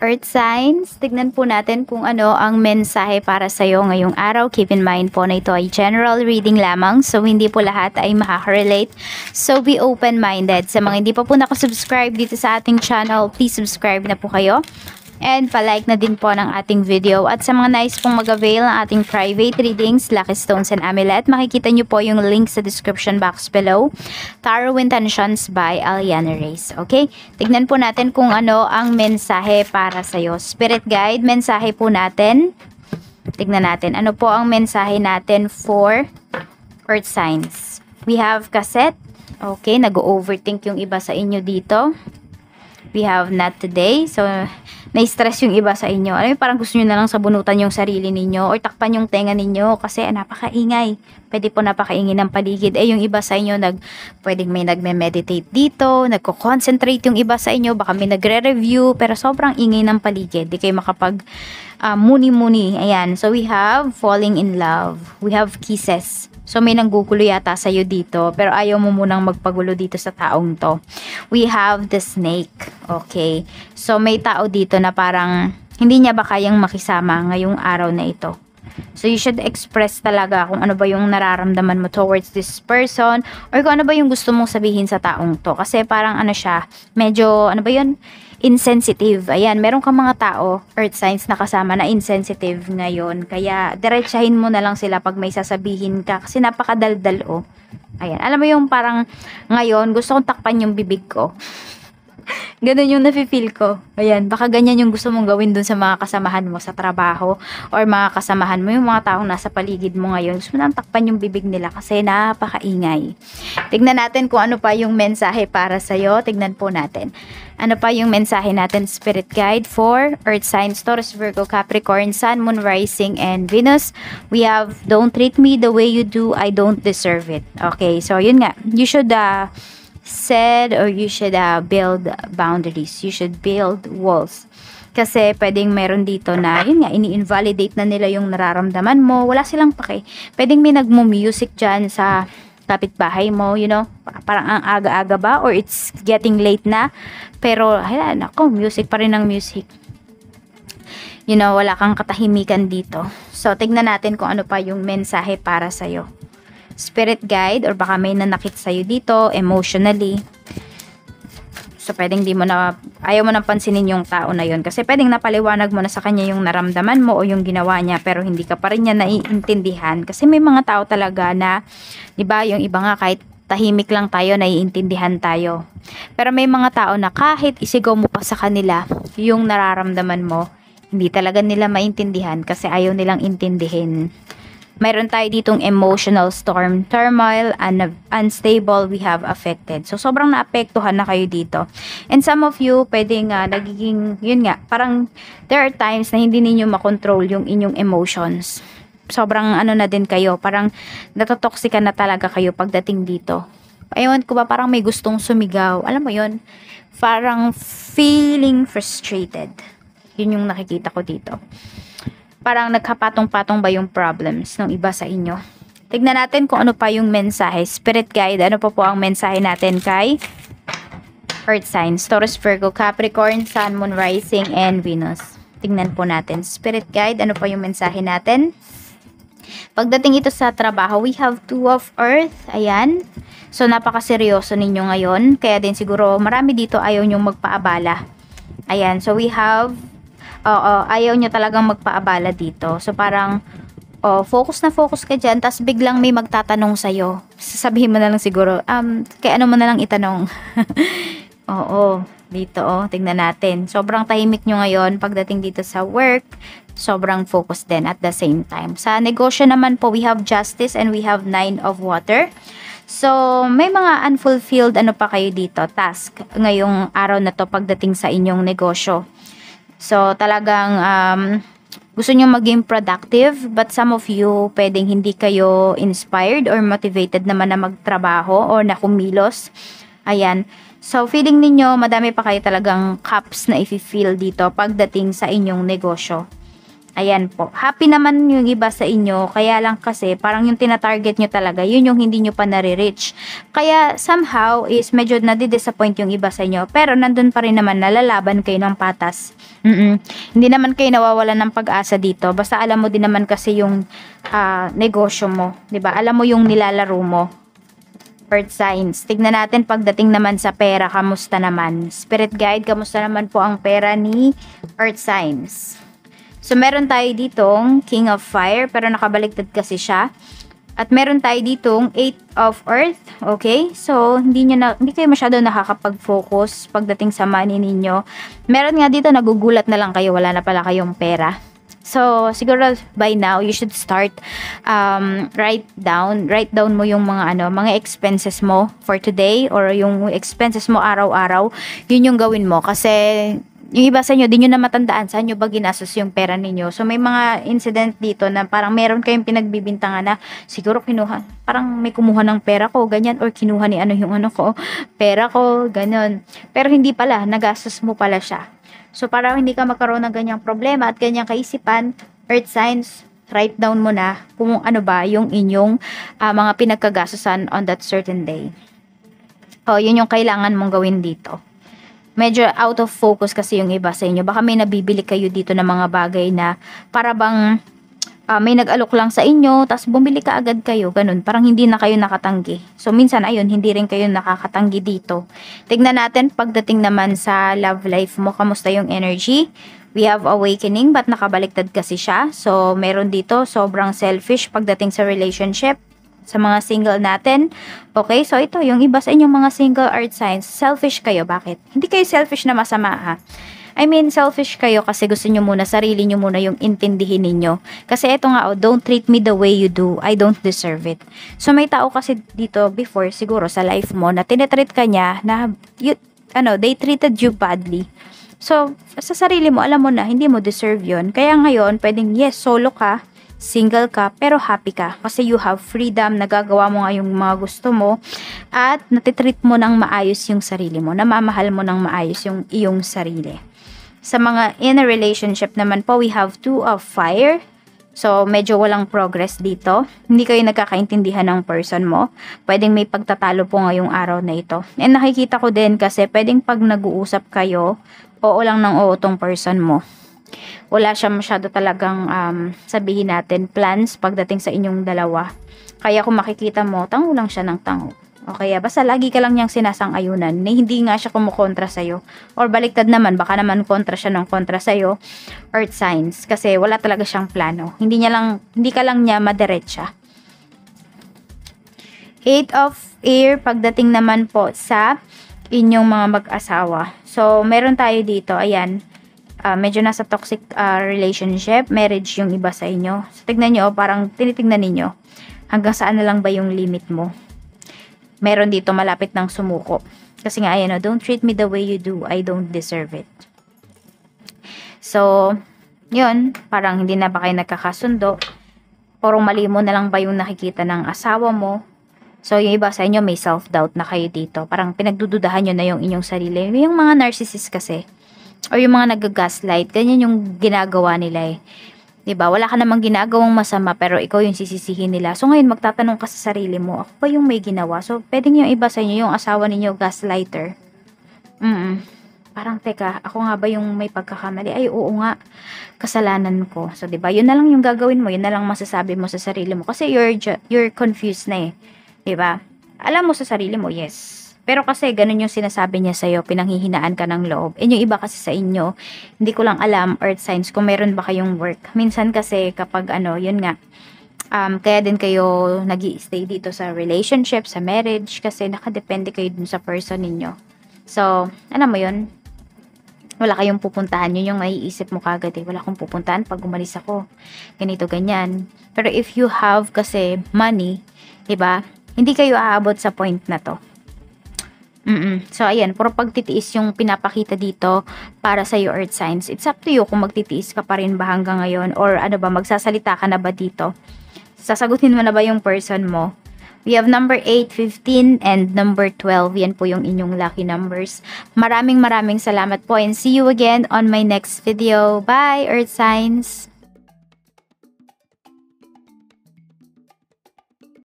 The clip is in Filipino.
Earth signs, tignan po natin kung ano ang mensahe para sa'yo ngayong araw. Keep in mind po na ito ay general reading lamang, so hindi po lahat ay makaka-relate. So be open-minded. Sa mga hindi pa po nakasubscribe dito sa ating channel, please subscribe na po kayo. And palike na din po ng ating video. At sa mga nais pong mag-avail ng ating private readings, Lucky Stones and Amulet, makikita nyo po yung link sa description box below. Tarot Intentions by Aliana Reyes. Okay? Tignan po natin kung ano ang mensahe para sa'yo. Spirit Guide, mensahe po natin. Tignan natin. Ano po ang mensahe natin for Earth Signs? We have cassette. Okay, nag-overthink yung iba sa inyo dito. We have not today. So, na-stress yung iba sa inyo. Alam mo, parang gusto nyo na lang sabunutan yung sarili ninyo or takpan yung tenga ninyo kasi napakaingay. Pwede po napakaingay ng paligid. Yung iba sa inyo, pwedeng may nagme-meditate dito, nagko-concentrate yung iba sa inyo, baka may nagre-review, pero sobrang ingay ng paligid. Di kayo makapag muni-muni. Ayan. So, we have falling in love. We have kisses. So, may nanggugulo yata sa'yo dito. Pero ayaw mo munang magpagulo dito sa taong to. We have the snake. Okay. So, may tao dito na parang hindi niya ba kayang makisama ngayong araw na ito. So, you should express talaga kung ano ba yung nararamdaman mo towards this person. Or kung ano ba yung gusto mong sabihin sa taong to. Kasi parang ano siya, medyo, ano ba yun? Insensitive. Ayan, meron kang mga tao, earth signs na kasama na insensitive ngayon. Kaya, diretsahin mo na lang sila pag may sasabihin ka. Kasi napakadaldal, oh. Ayan, alam mo yung parang ngayon, gusto kong takpan yung bibig ko. Ganun yung nafe-feel ko. Ayan, baka ganyan yung gusto mong gawin dun sa mga kasamahan mo sa trabaho or mga kasamahan mo, yung mga taong nasa paligid mo ngayon. Gusto mo nang takpan yung bibig nila kasi napakaingay. Tignan natin kung ano pa yung mensahe para sa'yo. Tignan po natin. Ano pa yung mensahe natin, Spirit Guide for Earth Signs, Taurus, Virgo, Capricorn, Sun, Moon, Rising, and Venus. We have, don't treat me the way you do, I don't deserve it. Okay, so yun nga. You should you should build boundaries. You should build walls. Kasi pwedeng meron dito na, yun nga, ini-invalidate na nila yung nararamdaman mo. Wala silang pake. Pwedeng may nagmo-music dyan sa kapitbahay mo, you know. Parang ang aga-aga ba? Or it's getting late na. Pero, ayan, ako, music pa rin ang music. You know, wala kang katahimikan dito. So, tignan natin kung ano pa yung mensahe para sa'yo. Spirit guide or baka may nanakit sa'yo dito emotionally. So, pwedeng ayaw mo nang pansinin yung tao na yun. Kasi pwedeng napaliwanag mo na sa kanya yung naramdaman mo o yung ginawa niya pero hindi ka pa rin niya naiintindihan. Kasi may mga tao talaga na, di ba, yung iba nga kahit tahimik lang tayo, naiintindihan tayo. Pero may mga tao na kahit isigaw mo pa sa kanila yung nararamdaman mo, hindi talaga nila maintindihan kasi ayaw nilang intindihin. Mayroon tayo ditong emotional storm, turmoil, unstable, we have affected. So, sobrang naapektuhan na kayo dito. And some of you, pwedeng nagiging, yun nga, parang there are times na hindi ninyo makontrol yung inyong emotions. Sobrang ano na din kayo, parang natotoxica na talaga kayo pagdating dito. Ewan ko ba, parang may gustong sumigaw. Alam mo yun, parang feeling frustrated. Yun yung nakikita ko dito. Parang nagkapatong-patong ba yung problems ng iba sa inyo. Tignan natin kung ano pa yung mensahe. Spirit Guide, ano pa po ang mensahe natin kay Earth Signs, Taurus, Virgo, Capricorn, Sun, Moon, Rising, and Venus. Tignan po natin. Spirit Guide, ano pa yung mensahe natin? Pagdating ito sa trabaho, we have Two of Earth. Ayan. So, napakaseryoso ninyo ngayon. Kaya din siguro marami dito ayaw nyong magpaabala. Ayan. So, we have ayaw nyo talagang magpaabala dito. So, parang, focus na focus ka dyan, tapos biglang may magtatanong sa'yo. Sasabihin mo na lang siguro, kaya ano mo na lang itanong. Oo, dito, tingnan natin. Sobrang tahimik nyo ngayon pagdating dito sa work. Sobrang focus din at the same time. Sa negosyo naman po, we have Justice and we have Nine of Water. So, may mga unfulfilled pa kayo dito, task ngayong araw na to pagdating sa inyong negosyo. So, talagang gusto nyo maging productive, but some of you, pwedeng hindi kayo inspired or motivated naman na magtrabaho or na kumilos. Ayan. So, feeling ninyo, madami pa kayo talagang cups na i-fill dito pagdating sa inyong negosyo. Ayan po. Happy naman yung iba sa inyo. Kaya lang kasi parang yung tina-target nyo talaga, yun yung hindi nyo pa nare-reach. Kaya somehow is medyo nadi-disappoint yung iba sa inyo. Pero nandun pa rin naman, nalalaban kayo ng patas. Hindi naman kayo nawawalan ng pag-asa dito. Basta alam mo din naman kasi yung negosyo mo. 'Di ba? Alam mo yung nilalaro mo. Earth signs. Tignan natin pagdating naman sa pera, kamusta naman? Spirit guide, kamusta naman po ang pera ni Earth signs? So, meron tayo ditong King of Fire, pero nakabaliktad kasi siya. At meron tayo ditong 8 of Earth, okay? So, hindi kayo masyado nakakapag-focus pagdating sa money ninyo. Meron nga dito, nagugulat na lang kayo, wala na pala kayong pera. So, siguro by now, you should start write down mo yung mga expenses mo for today or yung expenses mo araw-araw. Yun yung gawin mo kasi yung iba sa inyo, di nyo na matandaan saan nyo ba ginastos yung pera ninyo. So, may mga incident dito na parang meron kayong pinagbibintangan na siguro parang may kumuha ng pera ko, ganyan, or kinuha ni pera ko, ganyan. Pero hindi pala, nagastos mo pala siya. So, para hindi ka magkaroon ng ganyang problema at ganyang kaisipan, Earth signs, write down mo na kung ano ba yung inyong mga pinagkagastosan on that certain day. O, yun yung kailangan mong gawin dito. Medyo out of focus kasi yung iba sa inyo. Baka may nabibili kayo dito ng mga bagay na para bang may nag-alok lang sa inyo, tapos bumili ka agad kayo, ganun. Parang hindi na kayo nakatanggi. So, minsan, ayun, hindi rin kayo nakakatanggi dito. Tignan natin, pagdating naman sa love life mo, kamusta yung energy? We have awakening, but nakabaliktad kasi siya. So, meron dito, sobrang selfish pagdating sa relationship. Sa mga single natin. Okay, so ito, yung iba sa inyong mga single earth signs, selfish kayo. Bakit? Hindi kayo selfish na masama ha. I mean, selfish kayo kasi gusto nyo muna, sarili nyo muna yung intindihin ninyo. Kasi ito nga, don't treat me the way you do. I don't deserve it. So, may tao kasi dito before, siguro sa life mo, na tinetreat ka niya na, they treated you badly. So, sa sarili mo, alam mo na, hindi mo deserve yon. Kaya ngayon, pwedeng, yes, solo ka, single ka, pero happy ka. Kasi you have freedom, nagagawa mo nga yung mga gusto mo, at natitreat mo ng maayos yung sarili mo, namamahal mo ng maayos yung iyong sarili. Sa mga in a relationship naman po, we have 2 of Fire. So, medyo walang progress dito. Hindi kayo nagkakaintindihan ng person mo. Pwedeng may pagtatalo po ngayong araw na ito. And nakikita ko din kasi pwedeng pag nag-uusap kayo, oo lang ng oo tong person mo. Wala siya masyado talagang sabihin natin plans pagdating sa inyong dalawa. Kaya kung makikita mo, tango lang siya ng tango. O kaya basta lagi ka lang niyang sinasang-ayunan na hindi nga siya kumukontra sa'yo. Or baliktad naman, baka naman kontra siya ng kontra sa'yo. Earth signs. Kasi wala talaga siyang plano. Hindi ka lang niya madiretsa. 8 of Air pagdating naman po sa inyong mga mag-asawa. So, meron tayo dito. Ayan. Medyo nasa toxic relationship, marriage yung iba sa inyo. So, tignan nyo, parang tinitignan ninyo. Hanggang saan na lang ba yung limit mo? Meron dito malapit ng sumuko. Kasi nga, ayan, don't treat me the way you do. I don't deserve it. So, yun, parang hindi na ba kayo nagkakasundo? Purong mali mo na lang ba yung nakikita ng asawa mo? So, yung iba sa inyo, may self-doubt na kayo dito. Parang pinagdududahan nyo na yung inyong sarili. Yung mga narcissist kasi, o yung mga nag-gaslight, ganyan yung ginagawa nila eh. 'Di ba? Wala ka namang ginagawang masama pero ikaw yung sisisihin nila. So ngayon magtatanong ka sa sarili mo, ako ba yung may ginawa? So pwedeng yung iba sa inyo, yung asawa ninyo gaslighter. Parang teka, ako nga ba yung may pagkakamali? Ay oo nga, kasalanan ko. So 'di ba? Yun na lang yung gagawin mo, yun na lang masasabi mo sa sarili mo kasi you're confused na eh. 'Di ba? Alam mo sa sarili mo, yes. Pero kasi ganun yung sinasabi niya sa'yo, pinanghihinaan ka ng loob. E yung iba kasi sa inyo, hindi ko lang alam, earth signs, kung meron ba kayong work. Minsan kasi kapag yun nga, kaya din kayo nag-i-stay dito sa relationship, sa marriage, kasi nakadepende kayo dun sa person ninyo. So, alam mo yun, wala kayong pupuntahan. Yun yung maiisip mo kagad eh. Wala akong pupuntahan pag umalis ako. Ganito, ganyan. Pero if you have kasi money, diba, hindi kayo aabot sa point na to. So, ayan, puro pagtitiis yung pinapakita dito para sa your earth signs. It's up to you kung magtitiis ka pa rin ba hanggang ngayon or magsasalita ka na ba dito. Sasagutin mo na ba yung person mo? We have number 8, 15, and number 12. Yan po yung inyong lucky numbers. Maraming salamat po and see you again on my next video. Bye, earth signs!